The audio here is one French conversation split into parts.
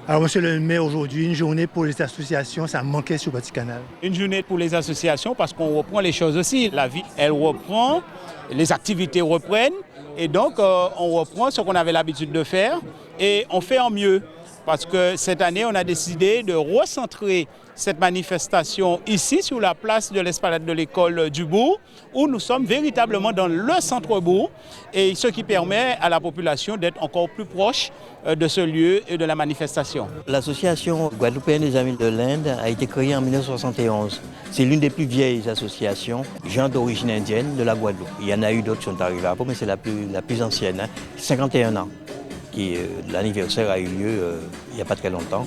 Alors, monsieur le maire, aujourd'hui, une journée pour les associations, ça manquait sur Petit Canal. Une journée pour les associations parce qu'on reprend les choses aussi. La vie, elle reprend, les activités reprennent et donc on reprend ce qu'on avait l'habitude de faire et on fait en mieux. Parce que cette année, on a décidé de recentrer cette manifestation ici sur la place de l'esplanade de l'école du Bourg, où nous sommes véritablement dans le centre-bourg, et ce qui permet à la population d'être encore plus proche de ce lieu et de la manifestation. L'association guadeloupéenne des Amis de l'Inde a été créée en 1971. C'est l'une des plus vieilles associations, gens d'origine indienne de la Guadeloupe. Il y en a eu d'autres qui sont arrivés après, mais c'est la plus ancienne, 51 ans. L'anniversaire a eu lieu il n'y a pas très longtemps.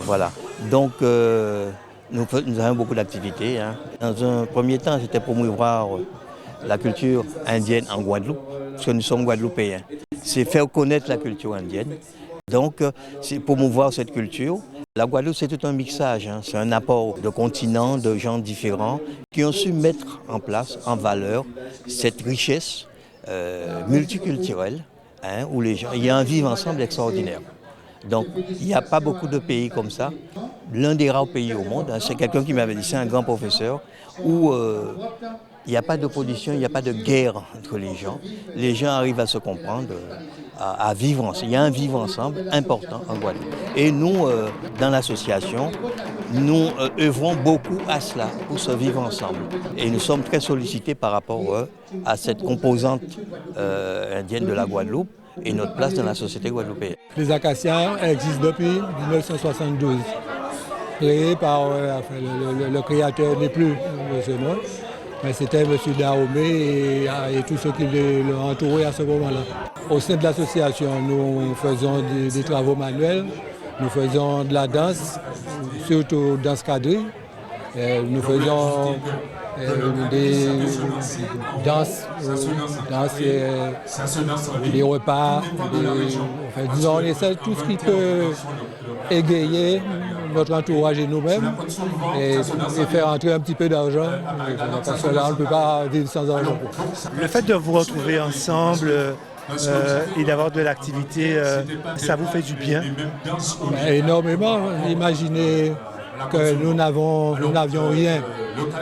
Voilà. Donc nous avons beaucoup d'activités. Dans un premier temps, c'était promouvoir la culture indienne en Guadeloupe, parce que nous sommes guadeloupéens. C'est faire connaître la culture indienne. Donc c'est promouvoir cette culture. La Guadeloupe, c'est tout un mixage. C'est un apport de continents, de gens différents qui ont su mettre en place, en valeur, cette richesse multiculturelle. Où les gens, il y a un vivre ensemble extraordinaire. Donc, il n'y a pas beaucoup de pays comme ça. L'un des rares pays au monde, c'est quelqu'un qui m'avait dit, c'est un grand professeur, où il n'y a pas d'opposition, il n'y a pas de guerre entre les gens. Les gens arrivent à se comprendre, à vivre ensemble. Il y a un vivre ensemble important en Guadeloupe. Et nous, dans l'association, nous œuvrons beaucoup à cela, pour se vivre ensemble. Et nous sommes très sollicités par rapport à cette composante indienne de la Guadeloupe et notre place dans la société guadeloupéenne. Les Acacias existent depuis 1972, créés par le créateur n'est plus, c'est moi, mais c'était M. Dahomey et tous ceux qui l'ont entouré à ce moment-là. Au sein de l'association, nous faisons des travaux manuels, nous faisons de la danse, surtout danse quadrille. Nous faisons des danses, des repas, disons, on essaie tout ce qui peut égayer notre entourage et nous-mêmes et faire entrer un petit peu d'argent, parce que là on ne peut pas vivre sans argent. Le fait de vous retrouver ensemble et d'avoir de l'activité, ça vous fait du bien? Énormément. Imaginez que nous n'avions rien.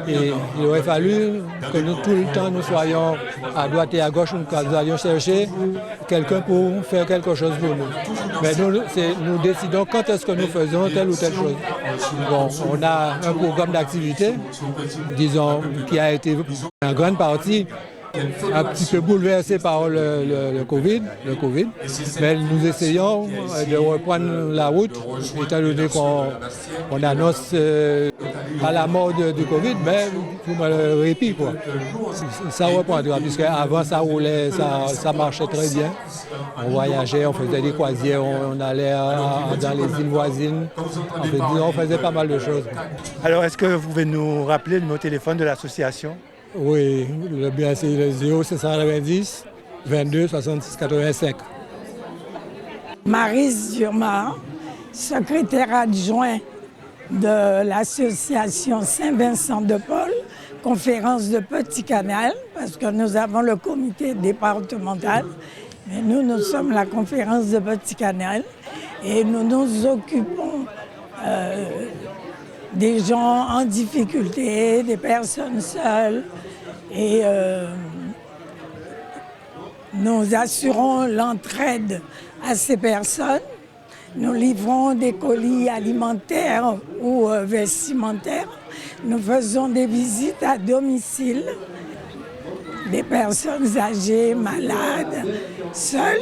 Et il aurait fallu que nous, tout le temps, nous soyons à droite et à gauche, nous allions chercher quelqu'un pour faire quelque chose pour nous. Mais nous décidons quand est-ce que nous faisons telle ou telle chose. Bon, on a un programme d'activité, disons, qui a été en grande partie un petit peu bouleversé par le Covid, mais nous essayons de reprendre la route, étant donné qu'on annonce pas la mort du Covid, mais le répit, quoi. Ça reprendra, puisque avant ça roulait, ça marchait très bien. On voyageait, on faisait des croisières, on allait dans les îles voisines, on faisait pas mal de choses. Alors, est-ce que vous pouvez nous rappeler le numéro de téléphone de l'association? Oui, le bien c'est le 0790 22 66 85. Maryse Durmar, secrétaire adjoint de l'association Saint-Vincent de Paul, conférence de Petit Canal, parce que nous avons le comité départemental, mais nous sommes la conférence de Petit Canal et nous nous occupons des gens en difficulté, des personnes seules et nous assurons l'entraide à ces personnes. Nous livrons des colis alimentaires ou vestimentaires. Nous faisons des visites à domicile des personnes âgées, malades, seules.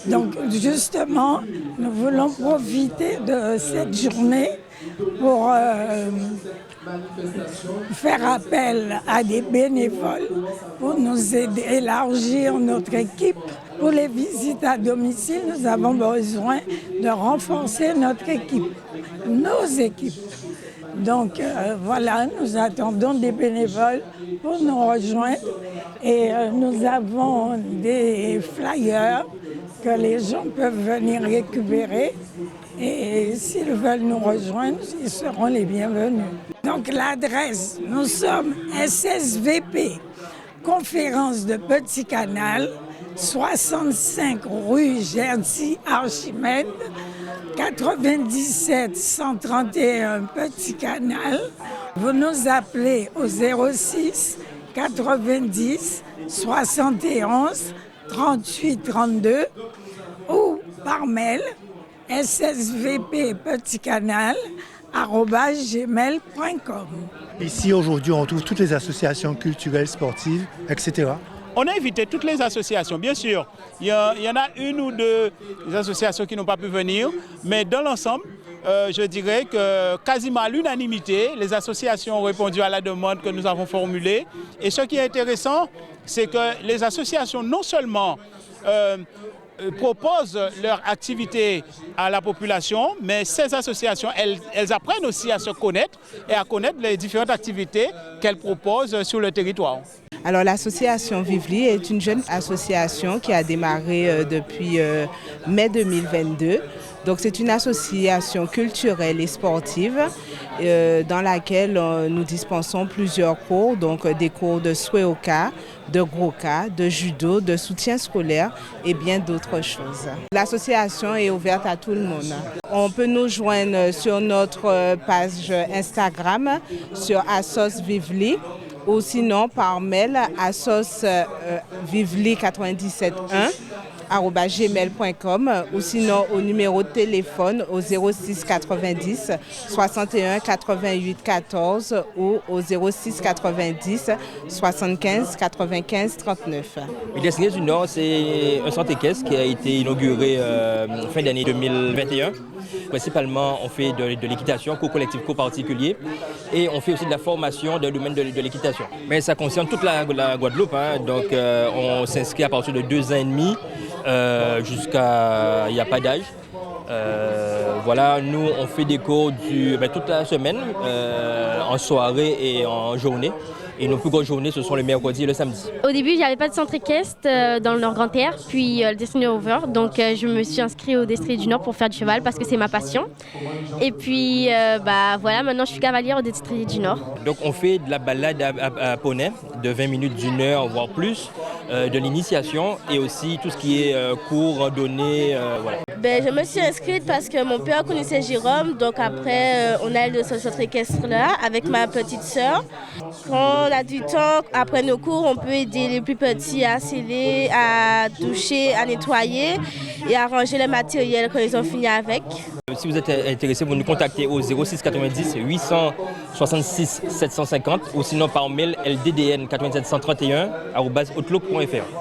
Donc justement, nous voulons profiter de cette journée pour faire appel à des bénévoles pour nous aider à élargir notre équipe. Pour les visites à domicile, nous avons besoin de renforcer notre équipe, nos équipes. Donc voilà, nous attendons des bénévoles pour nous rejoindre et nous avons des flyers que les gens peuvent venir récupérer et s'ils veulent nous rejoindre, ils seront les bienvenus. Donc l'adresse, nous sommes SSVP, conférence de Petit Canal, 65 rue Jerzy Archimède, 97 131 Petit Canal. Vous nous appelez au 06 90 71 38 32 ou par mail ssvppetitcanal@gmail.com. Ici, aujourd'hui, on trouve toutes les associations culturelles, sportives, etc. On a invité toutes les associations, bien sûr. Il y en a une ou deux associations qui n'ont pas pu venir, mais dans l'ensemble, je dirais que quasiment à l'unanimité, les associations ont répondu à la demande que nous avons formulée. Et ce qui est intéressant, c'est que les associations non seulement proposent leur activité à la population, mais ces associations, elles apprennent aussi à se connaître et à connaître les différentes activités qu'elles proposent sur le territoire. Alors l'association Vively est une jeune association qui a démarré depuis mai 2022. Donc c'est une association culturelle et sportive dans laquelle nous dispensons plusieurs cours, donc des cours de Sweoka, de Groka, de judo, de soutien scolaire et bien d'autres choses. L'association est ouverte à tout le monde. On peut nous joindre sur notre page Instagram, sur Assos Vively, ou sinon par mail assosvively971@gmail.com ou sinon au numéro de téléphone au 06 90 61 88 14 ou au 06 90 75 95 39. Destinée du Nord, c'est un centre équestre qui a été inauguré fin d'année 2021. Principalement, on fait de l'équitation, co-collectif, co-particulier, et on fait aussi de la formation dans le domaine de l'équitation. Mais ça concerne toute la Guadeloupe, donc on s'inscrit à partir de 2 ans et demi jusqu'à... Il n'y a pas d'âge. Voilà, nous on fait des cours toute la semaine, en soirée et en journée. Et nos plus grosses journées, ce sont le mercredi et le samedi. Au début, j'avais pas de centre équestre dans le Nord-Grand-Terre, puis le Destiny Over. Donc, je me suis inscrite au Destiny du Nord pour faire du cheval parce que c'est ma passion. Et puis, voilà, maintenant je suis cavalière au Destiny du Nord. Donc, on fait de la balade à poney de 20 minutes, d'une heure, voire plus, de l'initiation et aussi tout ce qui est cours, randonnée, voilà. Je me suis inscrite parce que mon père connaissait Jérôme, donc après on a de ce centre équestre-là avec ma petite sœur. Quand on a du temps, après nos cours, on peut aider les plus petits à sceller, à toucher, à nettoyer et à ranger le matériel quand ils ont fini avec. Si vous êtes intéressé, vous nous contactez au 06 90 866 750 ou sinon par mail lddn 97 131@outlook.fr.